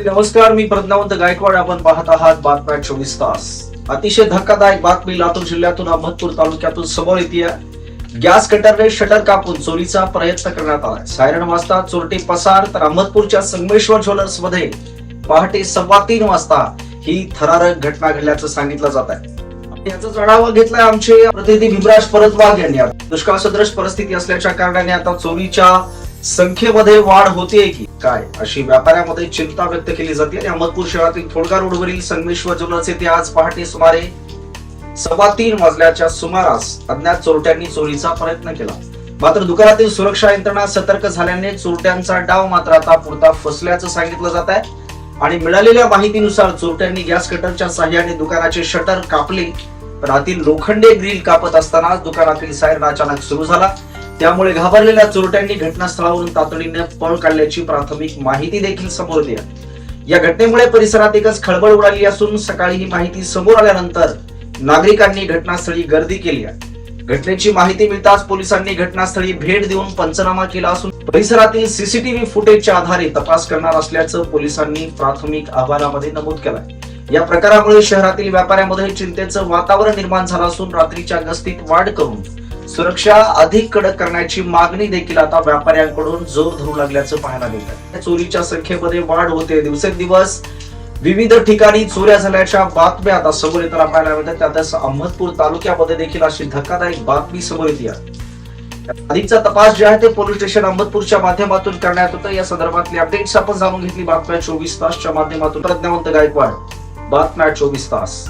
नमस्कार, मी प्रज्ञावंत गायकवाड. आपण पाहत आहात बातम्या 24 तास. अतिशय धक्कादायक बातमी लातूर जिल्ह्यातून अहमदपूर तालुक्यातून समोर येते. गॅस कटरने शटर कापून चोरीचा प्रयत्न करण्यात आला. सायरन वाजता चोरटे पसार. तर अहमदपूरच्या संगमेश्वर ज्वेलर्स मध्ये पहाटे 3:15 वाजता ही थरारक घटना घडल्याचं सांगितलं जात आहे. याचा आढावा घेतलाय आमचे प्रतिनिधी भीमराज परतवाग यांनी. दुष्काळ सदृश परिस्थिती असल्याच्या कारणाने आता चोरीच्या संख्येमध्ये वाढ होते की काय, अशी व्यापाऱ्यामध्ये चिंता व्यक्त केली जाते. अहमदपूर शहरातील थोडगा रोडवरील संगमेश्वर ज्वेलर्स येथे आज पहाटे सुमारे 3:15 वाजल्याच्या सुमारास अज्ञात चोरट्यांनी चोरीचा प्रयत्न केला. मात्र दुकानातील सुरक्षा यंत्रणा सतर्क झाल्याने चोरट्यांचा डाव मात्र आता पुरता फसल्याचं सांगितलं जात आहे. आणि मिळालेल्या माहितीनुसार चोरट्यांनी गॅस कटरच्या साह्याने दुकानाचे शटर कापले. पण आतील लोखंडी ग्रिल कापत असताना दुकानातील सायरन अचानक सुरू झाला. त्यामुळे घाबरलेल्या चोरट्यांनी घटनास्थळावरून तातडीने पळ काढल्याची प्राथमिक माहिती देखील समोर येते. या घटनेमुळे परिसरात एकच खळबळ उडाली असून सकाळी ही माहिती समोर आल्यानंतर नागरिकांनी घटनास्थळी गर्दी केली आहे. घटनेची माहिती मिळताच पोलिसांनी घटनास्थळी भेट देऊन पंचनामा केला असून परिसरातील सीसीटीव्ही फुटेजच्या आधारे तपास करणार असल्याचं पोलिसांनी प्राथमिक अहवालामध्ये नमूद केलंय. या प्रकारामुळे शहरातील व्यापाऱ्यांमध्ये चिंतेचं वातावरण निर्माण झालं असून रात्रीच्या गस्तीत वाढ करून सुरक्षा अधिक कडक करण्याची मागणी देखील आता व्यापाऱ्यांकडून जोर धरू लागल्याचं पाहायला मिळतंय. चोरीच्या संख्येमध्ये वाढ होते. दिवसेंदिवस विविध ठिकाणी चोऱ्या झाल्याच्या बातम्या आता समोर येताना पाहायला मिळतात. त्यातच अहमदपूर तालुक्यामध्ये देखील अशी धक्कादायक बातमी समोर येते. अधिकचा तपास जे आहे ते पोलीस स्टेशन अहमदपूरच्या माध्यमातून करण्यात होतं. या संदर्भातली अपडेट्स आपण जाणून घेतली बातम्या 24 तासच्या माध्यमातून. प्रज्ञावंत गायकवाड, बातम्या 24 तास.